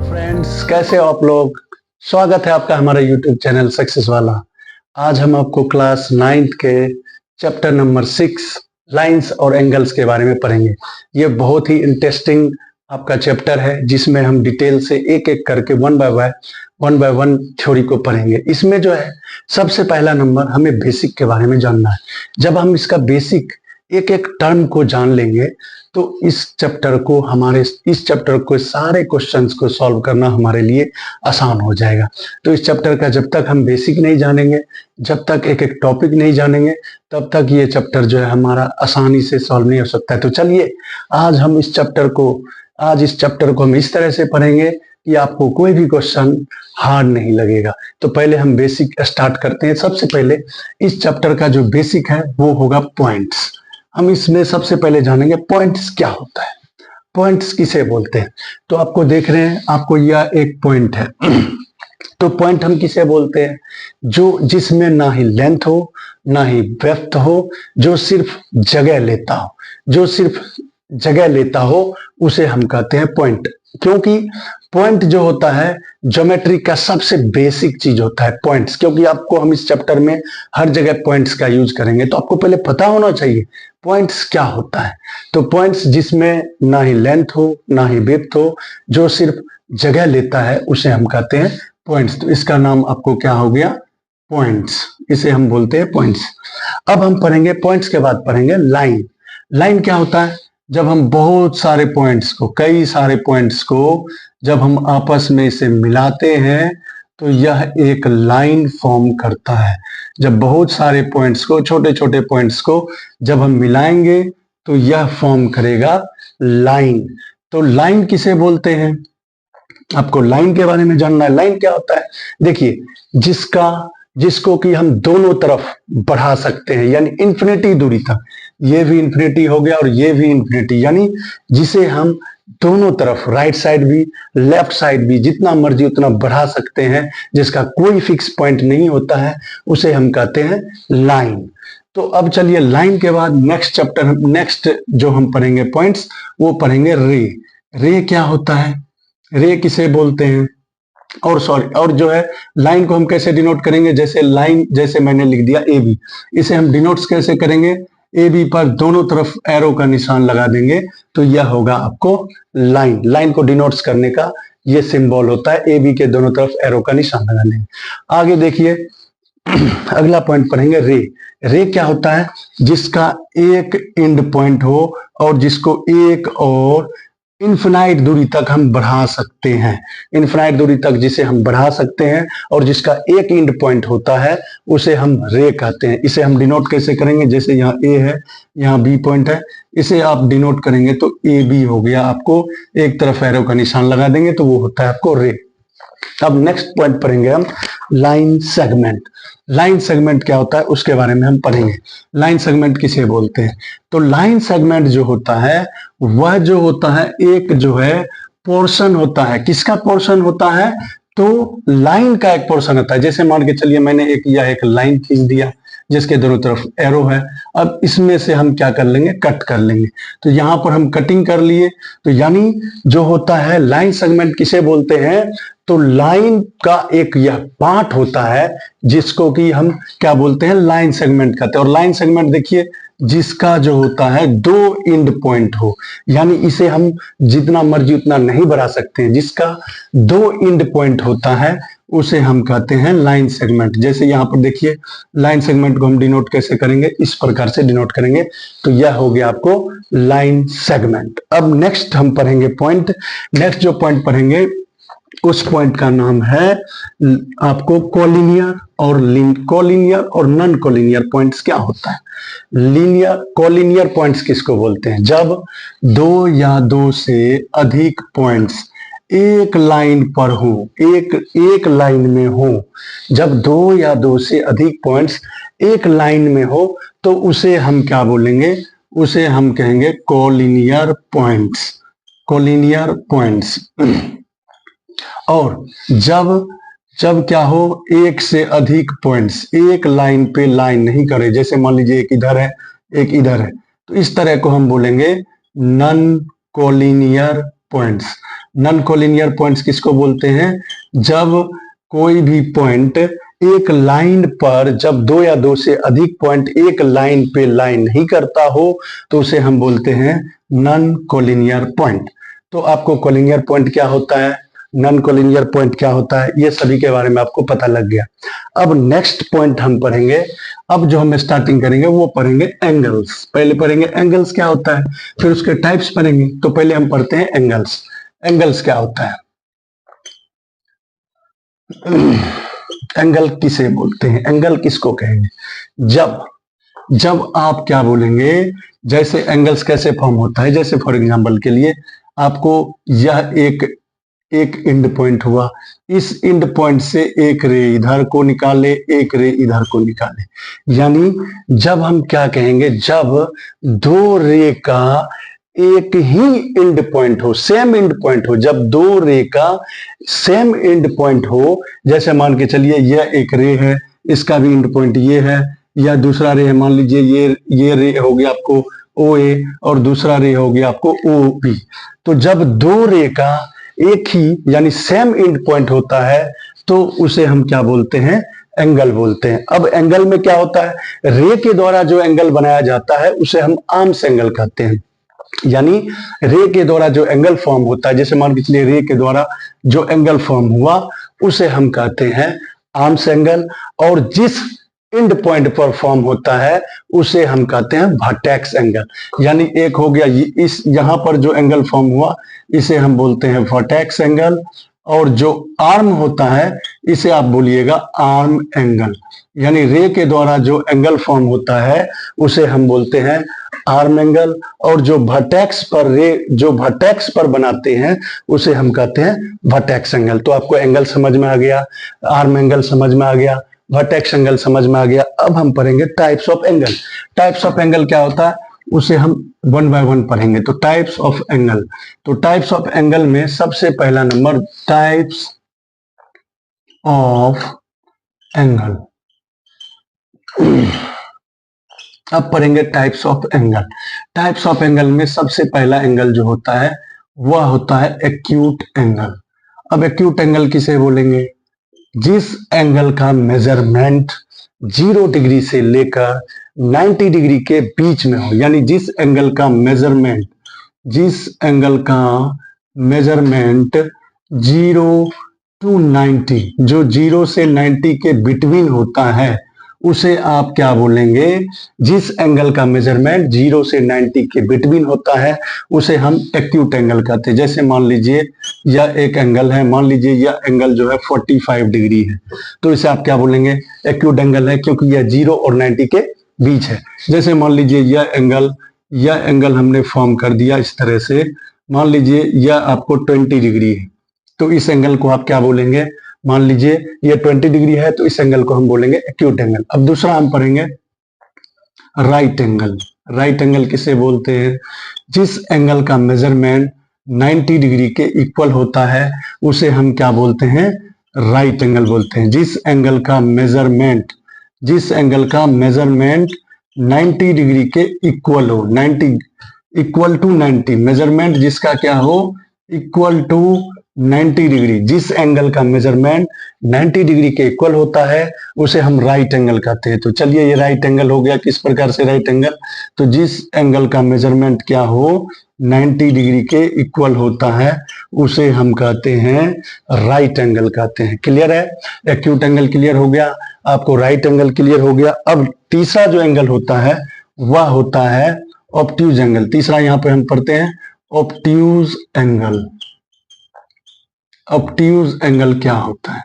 Friends, कैसे हो आप लोग। स्वागत है आपका हमारा यूट्यूब चैनल सक्सेस वाला। आज हम आपको क्लास 9th के चैप्टर नंबर 6 लाइंस और एंगल्स के बारे में पढ़ेंगे। ये बहुत ही इंटरेस्टिंग आपका चैप्टर है जिसमें हम डिटेल से एक एक करके वन बाय वन थ्योरी को पढ़ेंगे। इसमें जो है सबसे पहला नंबर हमें बेसिक के बारे में जानना है। जब हम इसका बेसिक एक एक टर्म को जान लेंगे तो इस चैप्टर को सारे क्वेश्चंस को सॉल्व करना हमारे लिए आसान हो जाएगा। तो इस चैप्टर का जब तक हम बेसिक नहीं जानेंगे, जब तक एक एक टॉपिक नहीं जानेंगे, तब तक ये चैप्टर जो है हमारा आसानी से सॉल्व नहीं हो सकता है। तो चलिए आज इस चैप्टर को हम इस तरह से पढ़ेंगे कि आपको कोई भी क्वेश्चन हार्ड नहीं लगेगा। तो पहले हम बेसिक स्टार्ट करते हैं। सबसे पहले इस चैप्टर का जो बेसिक है वो होगा पॉइंट्स। हम इसमें सबसे पहले जानेंगे पॉइंट्स क्या होता है, पॉइंट्स किसे बोलते हैं। तो आपको देख रहे हैं, आपको यह एक पॉइंट है। तो पॉइंट हम किसे बोलते हैं? जिसमें ना ही लेंथ हो ना ही ब्रेड्थ हो, जो सिर्फ जगह लेता हो उसे हम कहते हैं पॉइंट। क्योंकि पॉइंट जो होता है ज्योमेट्री का सबसे बेसिक चीज होता है पॉइंट्स। क्योंकि आपको हम इस चैप्टर में हर जगह पॉइंट्स का यूज करेंगे, तो आपको पहले पता होना चाहिए पॉइंट्स क्या होता है। तो पॉइंट्स जिसमें ना ही लेंथ हो ना ही विड्थ हो, जो सिर्फ जगह लेता है उसे हम कहते हैं पॉइंट्स। तो इसका नाम आपको क्या हो गया? पॉइंट्स। इसे हम बोलते हैं पॉइंट्स। अब हम पढ़ेंगे पॉइंट्स के बाद पढ़ेंगे लाइन। लाइन क्या होता है? जब हम कई सारे पॉइंट्स को जब हम आपस में इसे मिलाते हैं तो यह एक लाइन फॉर्म करता है। जब बहुत सारे पॉइंट्स को, छोटे छोटे पॉइंट्स को जब हम मिलाएंगे तो यह फॉर्म करेगा लाइन। तो लाइन किसे बोलते हैं? आपको लाइन के बारे में जानना है। लाइन क्या होता है? देखिए, जिसको कि हम दोनों तरफ बढ़ा सकते हैं, यानी इन्फिनिटी दूरी तक। ये भी इन्फिनिटी हो गया और ये भी इन्फिनिटी, यानी जिसे हम दोनों तरफ, राइट साइड भी लेफ्ट साइड भी, जितना मर्जी उतना बढ़ा सकते हैं, जिसका कोई फिक्स पॉइंट नहीं होता है, उसे हम कहते हैं लाइन। तो अब चलिए लाइन के बाद नेक्स्ट जो हम पढ़ेंगे पॉइंट्स, वो पढ़ेंगे रे। रे क्या होता है? रे किसे बोलते हैं? और जो है लाइन को हम कैसे डिनोट करेंगे? जैसे मैंने लिख दिया ए बी, इसे हम डिनोट्स कैसे करेंगे? ए बी पर दोनों तरफ एरो का निशान लगा देंगे तो यह होगा आपको लाइन। लाइन को डिनोट्स करने का ये सिंबल होता है, ए बी के दोनों तरफ एरो का निशान लगा देंगे। आगे देखिए, अगला पॉइंट पढ़ेंगे रे। रे क्या होता है? जिसका एक एंड पॉइंट हो और जिसको एक और इनफिनाइट दूरी तक हम बढ़ा सकते हैं। इनफिनाइट दूरी तक जिसे हम बढ़ा सकते हैं और जिसका एक एंड पॉइंट होता है उसे हम रे कहते हैं। इसे हम डिनोट कैसे करेंगे? जैसे यहाँ ए है, यहाँ बी पॉइंट है, इसे आप डिनोट करेंगे तो ए बी हो गया। आपको एक तरफ एरो का निशान लगा देंगे तो वो होता है आपको रे। अब नेक्स्ट पॉइंट पढ़ेंगे हम लाइन सेगमेंट। लाइन सेगमेंट क्या होता है उसके बारे में हम पढ़ेंगे। लाइन सेगमेंट किसे बोलते हैं? तो लाइन सेगमेंट जो होता है वह जो होता है एक जो है पोर्शन होता है। किसका पोर्शन होता है? तो लाइन का एक पोर्शन होता है। जैसे मान के चलिए मैंने एक लाइन खींच दिया जिसके दोनों तरफ एरो है। अब इसमें से हम क्या कर लेंगे? कट कर लेंगे। तो यहां पर हम कटिंग कर लिए। तो यानी जो होता है लाइन सेगमेंट किसे बोलते हैं? तो लाइन का एक यह पार्ट होता है जिसको कि हम क्या बोलते हैं? लाइन सेगमेंट कहते हैं। और लाइन सेगमेंट देखिए, जिसका जो होता है दो एंड पॉइंट हो, यानी इसे हम जितना मर्जी उतना नहीं बढ़ा सकते हैं। जिसका दो एंड पॉइंट होता है उसे हम कहते हैं लाइन सेगमेंट। जैसे यहाँ पर देखिए, लाइन सेगमेंट को हम डिनोट कैसे करेंगे? इस प्रकार से डिनोट करेंगे। तो यह हो गया आपको लाइन सेगमेंट। अब नेक्स्ट हम पढ़ेंगे पॉइंट। नेक्स्ट जो पॉइंट पढ़ेंगे उस पॉइंट का नाम है आपको कोलिनियर और नॉन कोलिनियर पॉइंट्स क्या होता है? कोलिनियर पॉइंट्स किसको बोलते हैं? जब दो या दो से अधिक पॉइंट्स एक लाइन पर हो, एक लाइन में हो। जब दो या दो से अधिक पॉइंट्स एक लाइन में हो तो उसे हम क्या बोलेंगे? उसे हम कहेंगे कोलिनियर पॉइंट्स। Collinear points. और जब क्या हो, एक से अधिक पॉइंट्स एक लाइन पे लाइन नहीं करे, जैसे मान लीजिए एक इधर है एक इधर है, तो इस तरह को हम बोलेंगे non collinear points. Non collinear points किसको बोलते हैं? जब कोई भी पॉइंट एक लाइन पर, जब दो या दो से अधिक पॉइंट एक लाइन पे लाइन नहीं करता हो तो उसे हम बोलते हैं नॉन कोलिनियर पॉइंट। तो आपको कोलिनियर पॉइंट क्या होता है, नॉन कोलिनियर पॉइंट क्या होता है, ये सभी के बारे में आपको पता लग गया। अब नेक्स्ट पॉइंट हम पढ़ेंगे, अब जो हम स्टार्टिंग करेंगे वो पढ़ेंगे एंगल्स। पहले पढ़ेंगे एंगल्स क्या होता है, फिर उसके टाइप्स पढ़ेंगे। तो पहले हम पढ़ते हैं एंगल्स। एंगल्स क्या होता है? एंगल किसे बोलते हैं, एंगल किसको कहेंगे? जब आप क्या बोलेंगे, जैसे एंगल्स कैसे फॉर्म होता है, जैसे फॉर एग्जांपल के लिए आपको यह एक एंड पॉइंट हुआ, इस एंड पॉइंट से एक रे इधर को निकाले, एक रे इधर को निकाले। यानी जब हम क्या कहेंगे, जब दो रे का एक ही एंड पॉइंट हो, सेम एंड पॉइंट हो, जब दो रे का सेम एंड पॉइंट हो, जैसे मान के चलिए यह एक रे है, इसका भी एंड पॉइंट ये है, या दूसरा रे है, मान लीजिए ये रे हो गया आपको ओ ए और दूसरा रे हो गया आपको ओ बी। तो जब दो रे का एक ही यानी सेम एंड पॉइंट होता है तो उसे हम क्या बोलते हैं, एंगल बोलते हैं। अब एंगल में क्या होता है, रे के द्वारा जो एंगल बनाया जाता है उसे हम आर्म्स एंगल कहते हैं। यानी रे के द्वारा जो एंगल फॉर्म होता है, जैसे मान के चलिए रे के द्वारा जो एंगल फॉर्म हुआ उसे हम कहते हैं आर्म्स एंगल, और जिस एंड पॉइंट पर फॉर्म होता है उसे हम कहते हैं वर्टेक्स एंगल। यानी एक हो गया इस यहां पर जो एंगल फॉर्म हुआ इसे हम बोलते हैं वर्टेक्स एंगल, और जो आर्म होता है इसे आप बोलिएगा आर्म एंगल। यानी रे के द्वारा जो एंगल फॉर्म होता है उसे हम बोलते हैं आर्म एंगल, और जो वर्टेक्स पर जो वर्टेक्स पर बनाते हैं उसे हम कहते हैं वर्टेक्स एंगल। तो आपको एंगल समझ में आ गया, आर्म एंगल समझ में आ गया, वर्टेक्स एंगल समझ में आ गया। अब हम पढ़ेंगे types of angle. Types of angle क्या होता है उसे हम वन बाय वन पढ़ेंगे। तो टाइप्स ऑफ एंगल, तो टाइप्स ऑफ एंगल में सबसे पहला नंबर टाइप्स ऑफ एंगल। अब पढ़ेंगे types of angle. Types of angle में सबसे पहला एंगल जो होता है वह होता है एक्यूट एंगल। अब एक्यूट एंगल किसे बोलेंगे, जिस एंगल का मेजरमेंट 0 डिग्री से लेकर 90 डिग्री के बीच में हो। यानी जिस एंगल का मेजरमेंट 0 to 90, जो 0 से 90 के बिटवीन होता है उसे आप क्या बोलेंगे, जिस एंगल का मेजरमेंट 0 से 90 के बिटवीन होता है उसे हम एक्यूट एंगल कहते हैं। जैसे मान लीजिए यह एक एंगल है, मान लीजिए यह एंगल जो है 45 डिग्री है, तो इसे आप क्या बोलेंगे, एक्यूट एंगल है, क्योंकि यह 0 और 90 के बीच है। जैसे मान लीजिए यह एंगल हमने फॉर्म कर दिया इस तरह से, मान लीजिए यह आपको 20 डिग्री है, तो इस एंगल को आप क्या बोलेंगे, मान लीजिए ये 20 डिग्री है तो इस एंगल को हम बोलेंगे एक्यूट एंगल। अब दूसरा हम पढ़ेंगे राइट एंगल। राइट एंगल किसे बोलते हैं, जिस एंगल का मेजरमेंट 90 डिग्री के इक्वल होता है उसे हम क्या बोलते हैं, राइट एंगल बोलते हैं। जिस एंगल का मेजरमेंट 90 डिग्री के इक्वल हो, 90 इक्वल टू 90, मेजरमेंट जिसका क्या हो, इक्वल टू 90 डिग्री, जिस एंगल का मेजरमेंट 90 डिग्री के इक्वल होता है उसे हम राइट एंगल कहते हैं। तो चलिए ये राइट एंगल हो गया। किस प्रकार से राइट एंगल, तो जिस एंगल का मेजरमेंट क्या हो 90 डिग्री के इक्वल होता है उसे हम कहते हैं राइट एंगल कहते हैं। क्लियर है, एक्यूट एंगल क्लियर हो गया, आपको राइट एंगल क्लियर हो गया। अब तीसरा जो एंगल होता है वह होता है ऑब्ट्यूज एंगल। तीसरा यहां पे हम पढ़ते हैं ऑब्ट्यूज एंगल। ऑब्ट्यूज एंगल क्या होता है,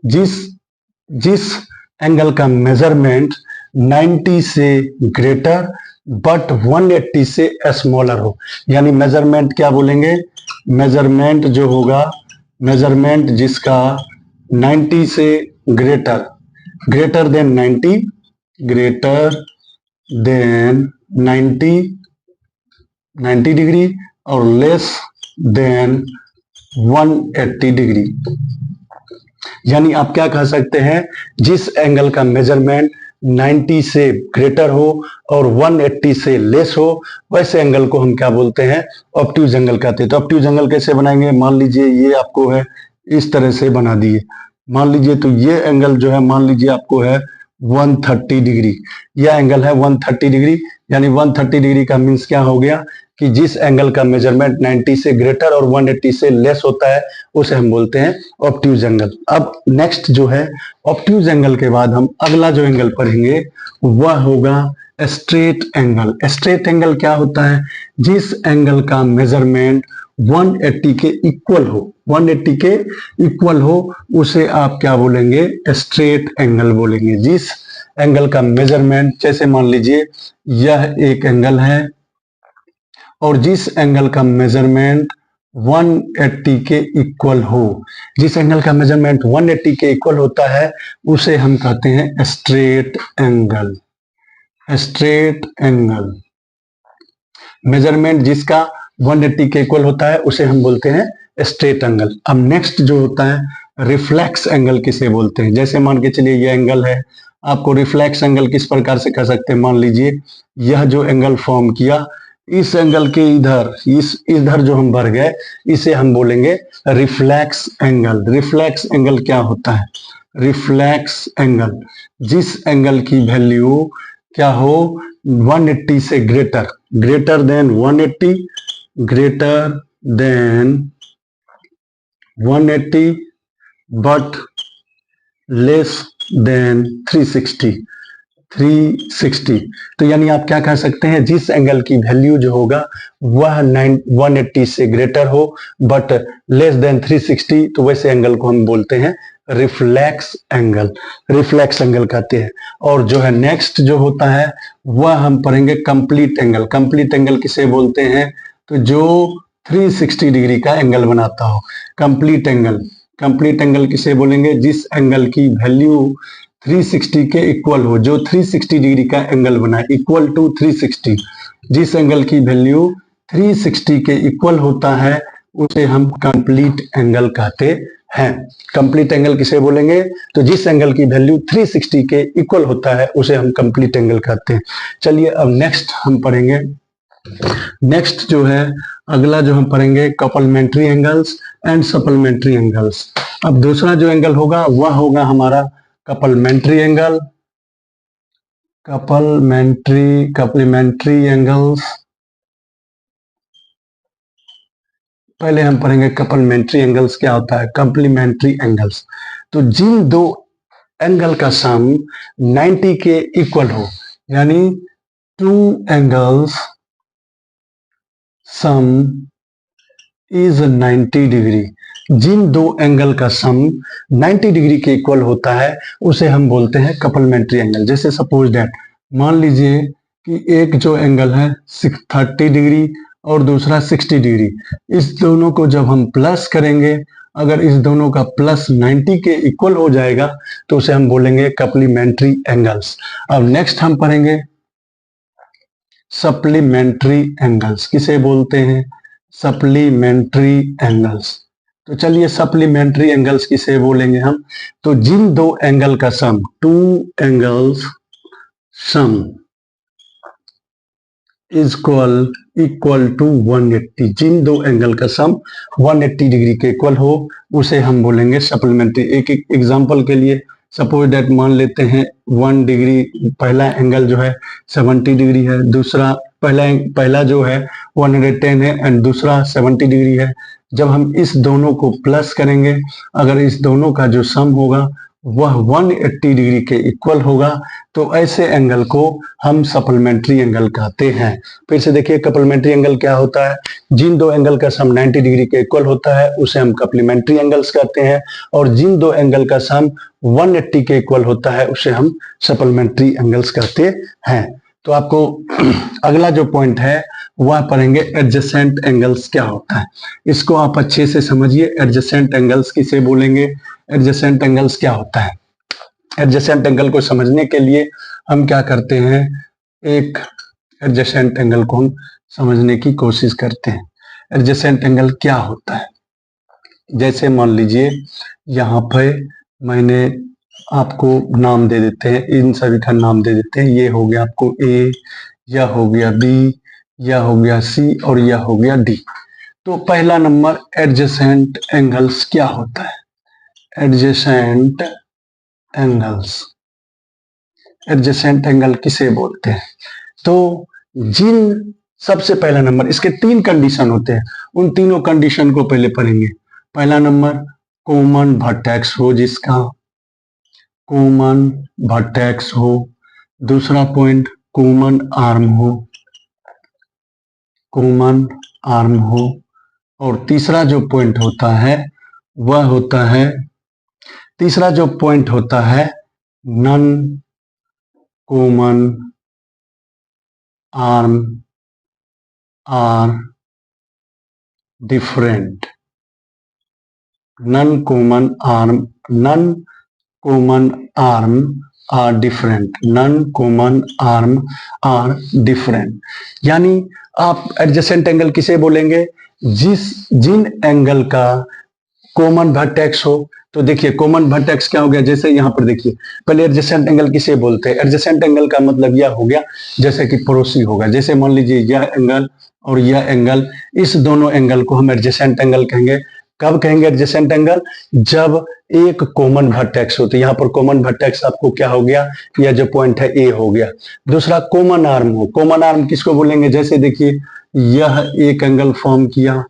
जिस एंगल का मेजरमेंट 90 से ग्रेटर बट 180 से स्मॉलर हो। यानी मेजरमेंट क्या बोलेंगे, मेजरमेंट जो होगा, मेजरमेंट जिसका 90 से ग्रेटर देन 90 डिग्री और लेस देन 180 डिग्री। यानी आप क्या कह सकते हैं, जिस एंगल का मेजरमेंट 90 से ग्रेटर हो और 180 से लेस हो, वैसे एंगल को हम क्या बोलते हैं, ऑब्ट्यूज एंगल कहते हैं। तो ऑब्ट्यूज एंगल कैसे बनाएंगे, मान लीजिए ये आपको है इस तरह से बना दिए, मान लीजिए तो ये एंगल जो है मान लीजिए आपको है 130 डिग्री, यह एंगल है 130 डिग्री, यानी 130 डिग्री का मीन्स क्या हो गया कि जिस एंगल का मेजरमेंट 90 से ग्रेटर और 180 से लेस होता है उसे हम बोलते हैं ऑब्ट्यूज एंगल। अब नेक्स्ट जो है ऑब्ट्यूज एंगल के बाद हम अगला जो एंगल पढ़ेंगे वह होगा स्ट्रेट एंगल। स्ट्रेट एंगल क्या होता है, जिस एंगल का मेजरमेंट 180 के इक्वल हो, 180 के इक्वल हो उसे आप क्या बोलेंगे, स्ट्रेट एंगल बोलेंगे। जिस एंगल का मेजरमेंट, जैसे मान लीजिए यह एक एंगल है और जिस एंगल का मेजरमेंट 180 के इक्वल हो, जिस एंगल का मेजरमेंट 180 के इक्वल होता है उसे हम कहते हैं straight angle. Straight angle, measurement जिसका 180 के इक्वल होता है उसे हम बोलते हैं स्ट्रेट एंगल। अब नेक्स्ट जो होता है रिफ्लेक्स एंगल किसे बोलते हैं, जैसे मान के चलिए यह एंगल है, आपको रिफ्लेक्स एंगल किस प्रकार से कह सकते हैं, मान लीजिए यह जो एंगल फॉर्म किया, इस एंगल के इधर इधर जो हम बढ़ गए इसे हम बोलेंगे रिफ्लेक्स एंगल। रिफ्लेक्स एंगल क्या होता है, रिफ्लेक्स एंगल जिस एंगल की वैल्यू क्या हो 180 से greater, greater than 180, greater than 180 but less than 360। तो यानी आप क्या कह सकते हैं, जिस एंगल की वैल्यू जो होगा वह 180 से ग्रेटर हो बट लेस देन 360, तो वैसे एंगल को हम बोलते हैं रिफ्लेक्स एंगल। रिफ्लेक्स एंगल कहते हैं। और जो है नेक्स्ट जो होता है वह हम पढ़ेंगे कंप्लीट एंगल। कंप्लीट एंगल किसे बोलते हैं, तो जो 360 डिग्री का एंगल बनाता हो, कंप्लीट एंगल। कंप्लीट एंगल किसे बोलेंगे, जिस एंगल की वैल्यू 360 के इक्वल हो, जो 360 डिग्री का एंगल बना, इक्वल टू 360, जिस एंगल की वैल्यू 360 के इक्वल होता है उसे हम कंप्लीट एंगल कहते हैं। कंप्लीट एंगल किसे बोलेंगे, तो जिस एंगल की वैल्यू 360 के इक्वल होता है उसे हम कंप्लीट एंगल कहते हैं। चलिए अब नेक्स्ट हम पढ़ेंगे, नेक्स्ट जो है अगला जो हम पढ़ेंगे कपलमेंट्री एंगल्स एंड सप्लीमेंट्री एंगल्स। अब दूसरा जो एंगल होगा वह होगा हमारा कपलमेंट्री एंगल। कपलीमेंट्री एंगल्स, पहले हम पढ़ेंगे कपलमेंट्री एंगल्स क्या होता है। कम्प्लीमेंट्री एंगल्स, तो जिन दो एंगल का सम 90 के इक्वल हो, यानी two angles sum is 90 degree, जिन दो एंगल का सम 90 डिग्री के इक्वल होता है उसे हम बोलते हैं कपलमेंट्री एंगल। जैसे सपोज दैट, मान लीजिए कि एक जो एंगल है 30 डिग्री और दूसरा 60 डिग्री, इस दोनों को जब हम प्लस करेंगे, अगर इस दोनों का प्लस 90 के इक्वल हो जाएगा तो उसे हम बोलेंगे कपलीमेंट्री एंगल्स। अब नेक्स्ट हम पढ़ेंगे सप्लीमेंट्री एंगल्स। किसे बोलते हैं, सप्लीमेंट्री एंगल्स। तो चलिए सप्लीमेंट्री एंगल्स किसे बोलेंगे हम, तो जिन दो एंगल का sum, two angles sum is equal to 180, जिन दो एंगल का सम 180 डिग्री के इक्वल हो उसे हम बोलेंगे सप्लीमेंट्री। एक एग्जांपल के लिए सपोज दैट मान लेते हैं 1 डिग्री, पहला एंगल जो है 70 डिग्री है, दूसरा पहला जो है 110 है एंड दूसरा 70 डिग्री है। जब हम इस दोनों को प्लस करेंगे, अगर इस दोनों का जो सम होगा वह 180 डिग्री के इक्वल होगा तो ऐसे एंगल को हम सप्लीमेंट्री एंगल कहते हैं। फिर से देखिए कपलीमेंट्री एंगल क्या होता है, जिन दो एंगल का सम 90 डिग्री के इक्वल होता है उसे हम कपलीमेंट्री एंगल्स कहते हैं, और जिन दो एंगल का सम 180 के इक्वल होता है उसे हम सप्लीमेंट्री एंगल्स कहते हैं। तो आपको अगला जो पॉइंट है वह पढ़ेंगे एडजेसेंट एंगल्स क्या होता है। इसको आप अच्छे से समझिए, एडजेसेंट एंगल्स किसे बोलेंगे, एडजेसेंट एंगल्स क्या होता है। एडजेसेंट एंगल को समझने के लिए हम क्या करते हैं, एक एडजेसेंट एंगल को हम समझने की कोशिश करते हैं। एडजेसेंट एंगल क्या होता है, जैसे मान लीजिए यहाँ पे मैंने आपको नाम दे देते हैं, इन सभी का नाम दे देते हैं। ये हो गया आपको ए, यह हो गया बी, यह हो गया सी और यह हो गया डी। तो पहला नंबर एडजेसेंट एंगल्स क्या होता है? एडजेसेंट एंगल्स, एडजेसेंट एंगल किसे बोलते हैं? तो जिन सबसे पहला नंबर, इसके 3 कंडीशन होते हैं, उन तीनों कंडीशन को पहले पढ़ेंगे। पहला नंबर कॉमन वर्टेक्स हो, जिसका कॉमन वर्टेक्स हो। दूसरा पॉइंट कॉमन आर्म हो, कॉमन आर्म हो। और तीसरा जो पॉइंट होता है वह होता है, तीसरा जो पॉइंट होता है non common arm are different. Non common arm, non common arm are different, non common arm are different. यानी आप एडजेसेंट एंगल किसे बोलेंगे? जिन एंगल का कॉमन वर्टेक्स हो। तो देखिए कॉमन वर्टेक्स क्या हो गया, जैसे यहां पर देखिए, पहले एडजेसेंट एंगल किसे बोलते हैं? एडजेसेंट एंगल का मतलब यह हो गया जैसे कि पड़ोसी होगा। जैसे मान लीजिए यह एंगल और यह एंगल, इस दोनों एंगल को हम एडजेसेंट एंगल कहेंगे। कब कहेंगे एडजेसेंट एंगल? जब एक कॉमन वर्टेक्स हो। तो यहाँ पर कॉमन वर्टेक्स आपको क्या हो गया, यह जो पॉइंट है ए हो गया। दूसरा कॉमन आर्म हो, कॉमन आर्म किसको बोलेंगे? जैसे देखिए यह एक एंगल फॉर्म किया,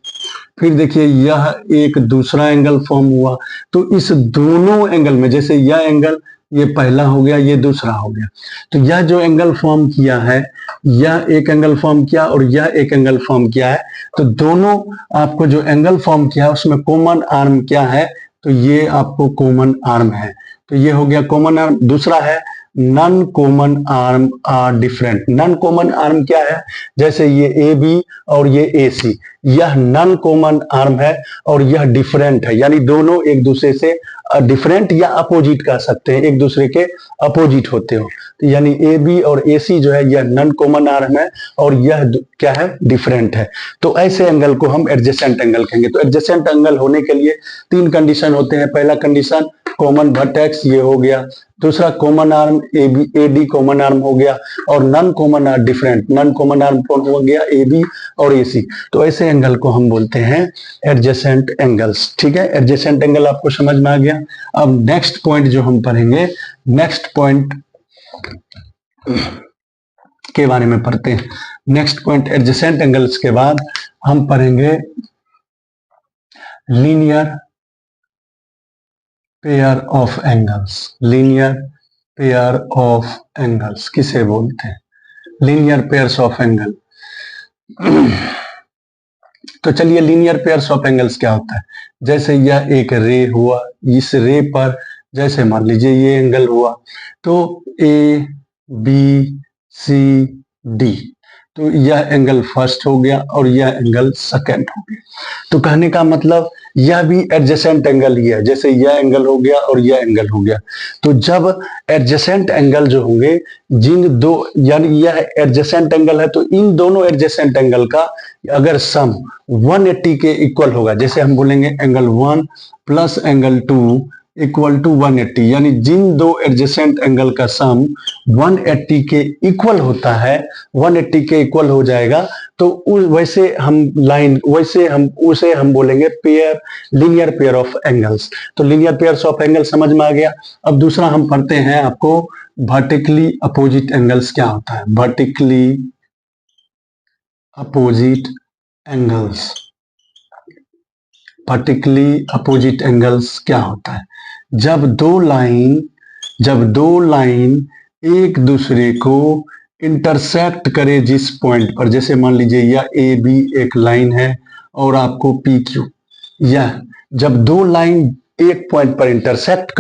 फिर देखिए यह एक दूसरा एंगल फॉर्म हुआ। तो इस दोनों एंगल में, जैसे यह एंगल, ये पहला हो गया, ये दूसरा हो गया, तो यह जो एंगल फॉर्म किया है, यह एक एंगल फॉर्म किया और यह एक एंगल फॉर्म किया है। तो दोनों आपको जो एंगल फॉर्म किया उसमें कॉमन आर्म क्या है? तो ये आपको कॉमन आर्म है। तो ये हो गया कॉमन आर्म। दूसरा है non common arm are different. Non common arm क्या है? जैसे ये ए बी और ये ए सी, यह नन कॉमन आर्म है और यह डिफरेंट है, यानी दोनों एक दूसरे से डिफरेंट या अपोजिट कह सकते हैं, एक दूसरे के अपोजिट होते हो। तो यानी ए बी और ए सी जो है यह नन कॉमन आर्म है और यह क्या है? डिफरेंट है। तो ऐसे एंगल को हम एडजेसेंट एंगल कहेंगे। तो एडजेसेंट एंगल होने के लिए 3 कंडीशन होते हैं। पहला कंडीशन कॉमन वर्टेक्स, ये हो गया। दूसरा common arm A B, A D common arm हो गया। और non common arm different, non common arm कौन हो गया? ए बी और ए सी। तो ऐसे एंगल को हम बोलते हैं एडजेसेंट एंगल्स। ठीक है, एडजेसेंट एंगल आपको समझ में आ गया। अब नेक्स्ट पॉइंट जो हम पढ़ेंगे, नेक्स्ट पॉइंट के बारे में पढ़ते हैं। नेक्स्ट पॉइंट एडजेसेंट एंगल्स के बाद हम पढ़ेंगे linear pair of angles. Linear pair of angles किसे बोलते हैं? Linear pairs of angle. तो चलिए लीनियर पेयर्स ऑफ एंगल्स क्या होता है? जैसे यह एक रे हुआ, इस रे पर जैसे मान लीजिए ये एंगल हुआ, तो ए बी सी डी, तो यह एंगल फर्स्ट हो गया और यह एंगल सेकंड हो गया। तो कहने का मतलब यह भी एडजेसेंट एंगल ही है, जैसे यह एंगल हो गया और यह एंगल हो गया। तो जब एडजेसेंट एंगल जो होंगे, जिन दो, यानी यह एडजेसेंट एंगल है, तो इन दोनों एडजेसेंट एंगल का अगर सम 180 के इक्वल होगा, जैसे हम बोलेंगे angle 1 plus angle 2 equal to 180, यानी जिन दो एडजेसेंट एंगल का सम 180 के इक्वल होता है, 180 के इक्वल हो जाएगा, तो वैसे हम लाइन, वैसे हम उसे हम बोलेंगे pair, linear pair of angles. तो लीनियर पेयर्स ऑफ एंगल समझ में आ गया। अब दूसरा हम पढ़ते हैं आपको वर्टिकली अपोजिट एंगल्स क्या होता है। Vertically opposite angles, vertically opposite angles क्या होता है? जब दो लाइन एक दूसरे को इंटरसेक्ट करे जिस पॉइंट पर, जैसे मान लीजिए यह ए बी एक लाइन है और आपको पी क्यू, यह जब दो लाइन एक पॉइंट पर इंटरसेक्ट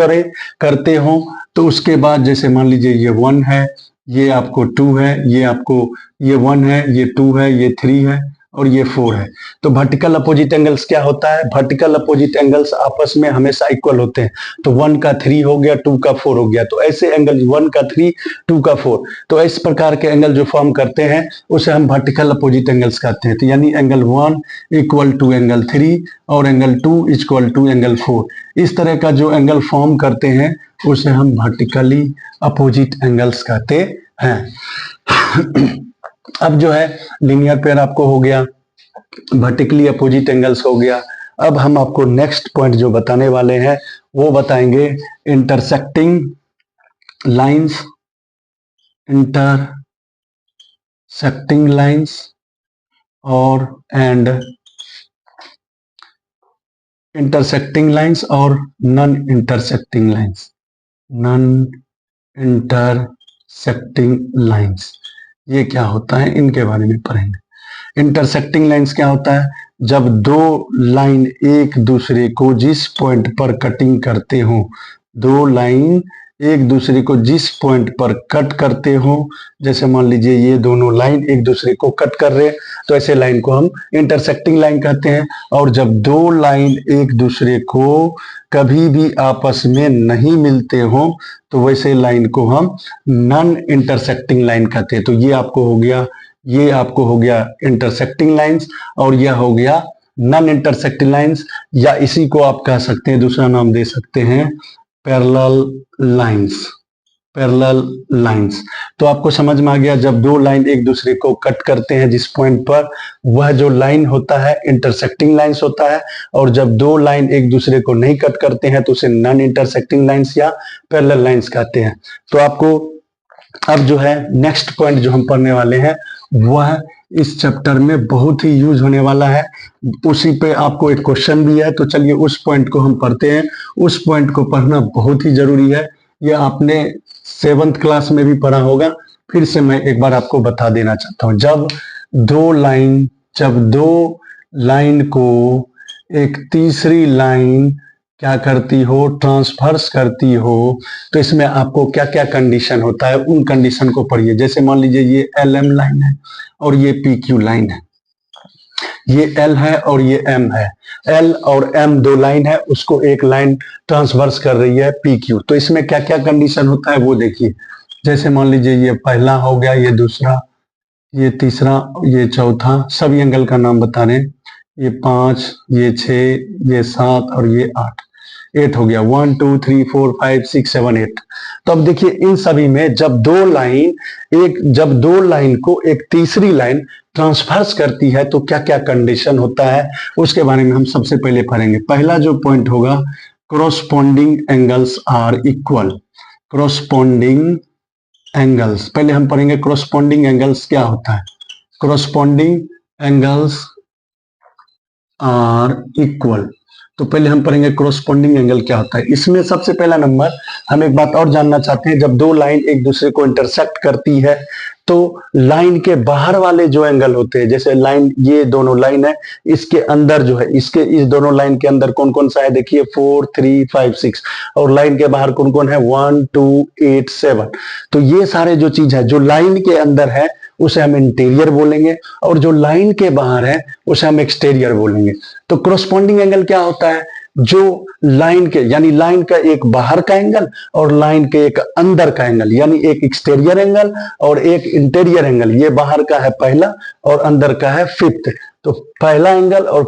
करते हो, तो उसके बाद जैसे मान लीजिए ये 1 है, ये आपको 2 है, ये आपको ये 1 है, ये 2 है, ये 3 है और ये 4 है। तो वर्टिकल अपोजिट एंगल्स क्या होता है, वर्टिकल अपोजिट एंगल्स आपस में हमेशा इक्वल होते हैं। तो 1 का 3 हो गया, 2 का 4 हो गया, तो ऐसे एंगल 1 का 3, 2 का 4, तो इस प्रकार के एंगल जो फॉर्म करते हैं उसे हम वर्टिकल अपोजिट एंगल्स कहते हैं। तो यानी एंगल 1 इक्वल टू एंगल 3 और एंगल 2 इक्वल टू एंगल 4, इस तरह का जो एंगल फॉर्म करते हैं उसे हम वर्टिकली अपोजिट एंगल्स कहते हैं। अब जो है लीनियर पेयर आपको हो गया, वर्टिकली अपोजिट एंगल्स हो गया। अब हम आपको नेक्स्ट पॉइंट जो बताने वाले हैं वो बताएंगे इंटरसेक्टिंग लाइंस, इंटरसेक्टिंग लाइंस और इंटरसेक्टिंग लाइंस और non intersecting lines, non intersecting lines ये क्या होता है इनके बारे में पढ़ेंगे। इंटरसेक्टिंग लाइंस क्या होता है, जब दो लाइन एक दूसरे को जिस पॉइंट पर कटिंग करते हो, दो लाइन एक दूसरे को जिस पॉइंट पर कट करते हो, जैसे मान लीजिए ये दोनों लाइन एक दूसरे को कट कर रहे हैं तो ऐसे लाइन को हम इंटरसेक्टिंग लाइन कहते हैं। और जब दो लाइन एक दूसरे को कभी भी आपस में नहीं मिलते हो तो वैसे लाइन को हम नॉन इंटरसेक्टिंग लाइन कहते हैं। तो ये आपको हो गया, ये आपको हो गया इंटरसेक्टिंग लाइंस और यह हो गया नॉन इंटरसेक्टिंग लाइंस, या इसी को आप कह सकते हैं, दूसरा नाम दे सकते हैं पैरेलल लाइंस, पैरेलल लाइंस। तो आपको समझ में आ गया, जब दो लाइन एक दूसरे को कट करते हैं जिस पॉइंट पर, वह जो लाइन होता है इंटरसेक्टिंग लाइंस होता है, और जब दो लाइन एक दूसरे को नहीं कट करते हैं तो उसे नॉन इंटरसेक्टिंग लाइंस या पैरेलल लाइंस कहते हैं। तो आपको अब जो है नेक्स्ट पॉइंट जो हम पढ़ने वाले हैं वह इस चैप्टर में बहुत ही यूज होने वाला है, उसी पे आपको एक क्वेश्चन भी है। तो चलिए उस पॉइंट को हम पढ़ते हैं। उस पॉइंट को पढ़ना बहुत ही जरूरी है, यह आपने 7th क्लास में भी पढ़ा होगा, फिर से मैं एक बार आपको बता देना चाहता हूं। जब दो लाइन को एक तीसरी लाइन क्या करती हो, ट्रांसफर्स करती हो, तो इसमें आपको क्या क्या कंडीशन होता है उन कंडीशन को पढ़िए। जैसे मान लीजिए ये LM लाइन है और ये PQ लाइन है, ये L है और ये M है, L और M दो लाइन है, उसको एक लाइन ट्रांसवर्स कर रही है PQ। तो इसमें क्या क्या कंडीशन होता है वो देखिए। जैसे मान लीजिए ये पहला हो गया, ये दूसरा, ये तीसरा, ये चौथा, सभी एंगल का नाम बता रहे हैं, ये 5, ये 6, ये 7 और ये 8, 8 हो गया। 1 2 3 4 5 6 7 8। तो अब देखिए इन सभी में जब दो लाइन को एक तीसरी लाइन ट्रांसफर्स करती है तो क्या क्या कंडीशन होता है उसके बारे में हम सबसे पहले पढ़ेंगे। पहला जो पॉइंट होगा, corresponding angles are equal. Corresponding angles पहले हम पढ़ेंगे, कोरोस्पोंडिंग एंगल्स क्या होता है। कोरोस्पोंडिंग एंगल्स आर इक्वल, तो पहले हम पढ़ेंगे कोरोस्पोंडिंग एंगल क्या होता है। इसमें सबसे पहला नंबर हम एक बात और जानना चाहते हैं, जब दो लाइन एक दूसरे को इंटरसेक्ट करती है तो लाइन के बाहर वाले जो एंगल होते हैं, जैसे लाइन, ये दोनों लाइन है, इसके अंदर जो है, इस दोनों लाइन के अंदर कौन कौन सा है, देखिए 4 3 5 6, और लाइन के बाहर कौन कौन है, 1 2 8 7। तो ये सारे जो चीज है जो लाइन के अंदर है उसे हम इंटीरियर बोलेंगे, और जो लाइन के बाहर है उसे हम एक्सटीरियर बोलेंगे। तो कोरोस्पोंडिंग एंगल क्या होता है, जो लाइन के, यानी लाइन का एक बाहर का एंगल और लाइन के एक अंदर का एंगल, यानी एक एक्सटीरियर एंगल और एक इंटीरियर एंगल। ये बाहर का है पहला और अंदर का है 5th। तो पहला एंगल और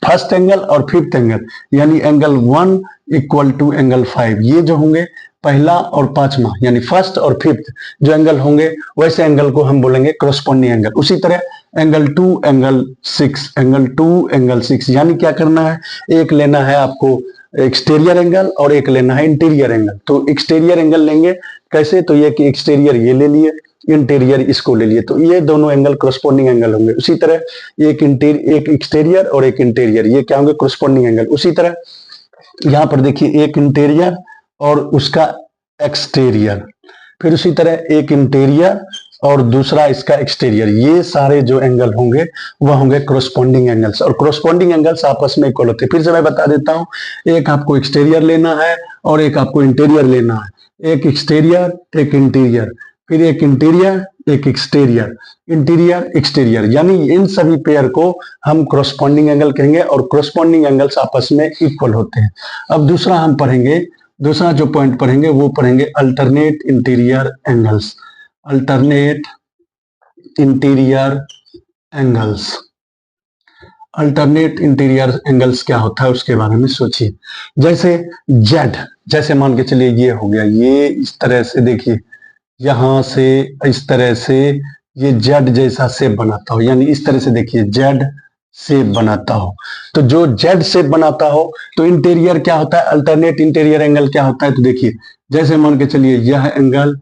फर्स्ट एंगल और 5th एंगल, यानी एंगल 1 इक्वल टू एंगल 5, ये जो होंगे पहला और पांचवा, यानी फर्स्ट और 5th जो एंगल होंगे वैसे एंगल को हम बोलेंगे कोरोस्पोंडिंग एंगल। उसी तरह एंगल 2 एंगल 6, एंगल 2 एंगल 6, यानी क्या करना है, एक लेना है आपको एक्सटीरियर एंगल और एक लेना है इंटीरियर एंगल। तो एक्सटीरियर एंगल लेंगे कैसे, तो ये कि एक्सटीरियर ये ले लिए, इंटीरियर इसको ले लिए, तो ये दोनों एंगल कोरोस्पोंडिंग एंगल होंगे। उसी तरह एक एक्सटीरियर और एक इंटीरियर, ये क्या होंगे, कोरोस्पोंडिंग एंगल। उसी तरह यहाँ पर देखिए एक इंटीरियर और उसका एक्सटीरियर, फिर उसी तरह एक इंटीरियर और दूसरा इसका एक्सटीरियर, ये सारे जो एंगल होंगे वह होंगे कोरोस्पोंडिंग एंगल्स। और कोरोस्पोंडिंग एंगल्स आपस में इक्वल होते हैं। फिर से मैं बता देता हूं, एक आपको एक्सटीरियर लेना है और एक आपको इंटीरियर लेना है, एक एक्सटीरियर एक इंटीरियर, फिर एक इंटीरियर एक एक्सटीरियर, इंटीरियर एक्सटीरियर, यानी इन सभी पेयर को हम क्रॉसपॉन्डिंग एंगल कहेंगे और क्रॉसपॉन्डिंग एंगल्स आपस में इक्वल होते हैं। अब दूसरा हम पढ़ेंगे, दूसरा जो पॉइंट पढ़ेंगे वो पढ़ेंगे alternate interior angles. Alternate interior angles, alternate interior angles क्या होता है उसके बारे में सोचिए। जैसे जेड, जैसे मान के चलिए ये हो गया, ये इस तरह से देखिए, यहां से इस तरह से ये जेड जैसा शेप बनाता हो, यानी इस तरह से देखिए जेड शेप बनाता हो। तो जो जेड शेप बनाता हो तो इंटीरियर क्या होता है, अल्टरनेट इंटीरियर एंगल क्या होता है, तो देखिए जैसे मान के चलिए यह एंगल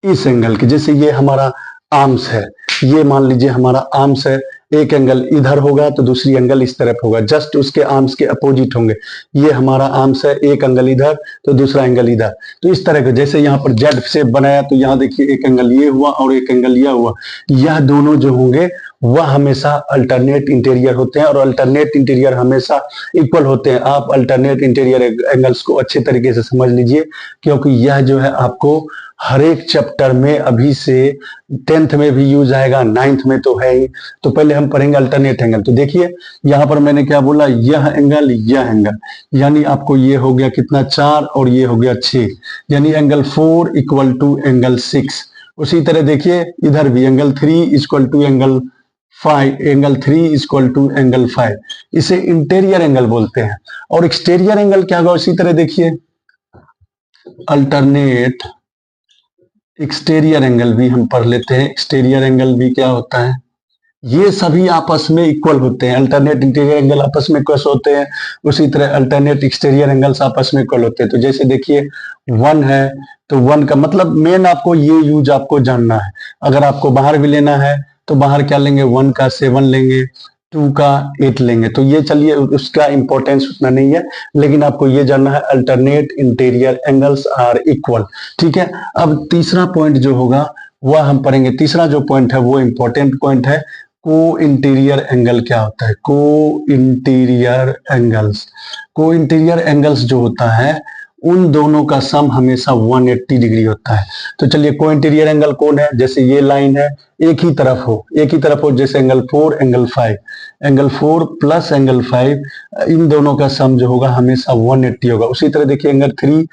इस एंगल के, जैसे ये हमारा आर्म्स है, ये मान लीजिए हमारा आर्म्स है, एक एंगल इधर होगा तो दूसरी एंगल इस तरफ होगा, जस्ट उसके आर्म्स के अपोजिट होंगे। ये हमारा आर्म्स है, एक एंगल इधर तो दूसरा एंगल इधर, तो इस तरह के जैसे यहाँ पर जेड शेप बनाया तो यहाँ देखिए एक एंगल ये हुआ और एक एंगल यह हुआ, यह दोनों जो होंगे वह हमेशा अल्टरनेट इंटीरियर होते हैं और अल्टरनेट इंटीरियर हमेशा इक्वल होते हैं। आप अल्टरनेट इंटीरियर एंगल्स को अच्छे तरीके से समझ लीजिए, क्योंकि यह जो है आपको हर एक चैप्टर में अभी से 10th में भी यूज आएगा, 9th में तो है ही। तो पहले हम पढ़ेंगे अल्टरनेट एंगल। तो देखिए यहां पर मैंने क्या बोला, यह एंगल, यानी आपको ये हो गया कितना 4 और ये हो गया 6, यानी एंगल 4 इक्वल टू एंगल 6। उसी तरह देखिए इधर भी angle 3 equal to angle 5, angle 3 equal to angle 5, इसे इंटीरियर एंगल बोलते हैं। और एक्सटीरियर एंगल क्या होगा, उसी तरह देखिए अल्टरनेट एक्सटीरियर एंगल भी हम पढ़ लेते हैं। एक्सटीरियर एंगल भी क्या होता है, ये सभी आपस में इक्वल होते हैं। अल्टरनेट इंटीरियर एंगल आपस में इक्वल होते हैं, उसी तरह अल्टरनेट एक्सटीरियर एंगल्स आपस में इक्वल होते हैं। तो जैसे देखिए 1 है तो 1 का मतलब मेन आपको ये यूज आपको जानना है। अगर आपको बाहर भी लेना है तो बाहर क्या लेंगे, 1 का 7 लेंगे, 2 का 8 लेंगे। तो ये चलिए उसका इंपॉर्टेंस उतना नहीं है, लेकिन आपको ये जानना है alternate interior angles are equal. ठीक है, अब तीसरा पॉइंट जो होगा वह हम पढ़ेंगे। तीसरा जो पॉइंट है वो इंपॉर्टेंट पॉइंट है, को इंटीरियर एंगल क्या होता है। को इंटीरियर एंगल्स, को इंटीरियर एंगल्स जो होता है उन दोनों का सम हमेशा 180 डिग्री होता है। तो चलिए को इंटीरियर एंगल कौन है, जैसे ये लाइन है एक ही तरफ हो, जैसे angle 4 angle 5, angle 4 plus angle 5, इन दोनों का सम जो होगा हमेशा 180 होगा। उसी तरह देखिए एंगल 3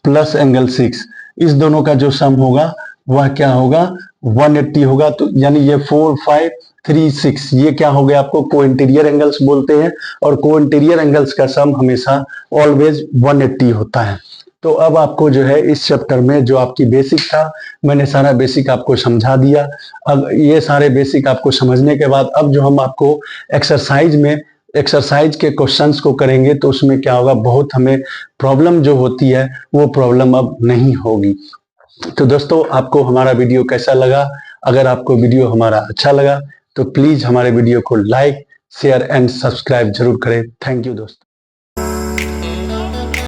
प्लस एंगल 6, इस दोनों का जो सम होगा वह क्या होगा, 180 होगा। तो यानी ये 4 5 3 6, ये क्या हो गया, आपको को इंटीरियर एंगल्स बोलते हैं और को इंटीरियर एंगल्स का सम हमेशा ऑलवेज 180 होता है। तो अब आपको जो है इस चैप्टर में जो आपकी बेसिक था, मैंने सारा बेसिक आपको समझा दिया। अब ये सारे बेसिक आपको समझने के बाद अब जो हम आपको एक्सरसाइज के क्वेश्चंस को करेंगे तो उसमें क्या होगा, बहुत हमें प्रॉब्लम जो होती है वो प्रॉब्लम अब नहीं होगी। तो दोस्तों आपको हमारा वीडियो कैसा लगा, अगर आपको वीडियो हमारा अच्छा लगा तो प्लीज हमारे वीडियो को लाइक शेयर एंड सब्सक्राइब जरूर करें। थैंक यू दोस्तों।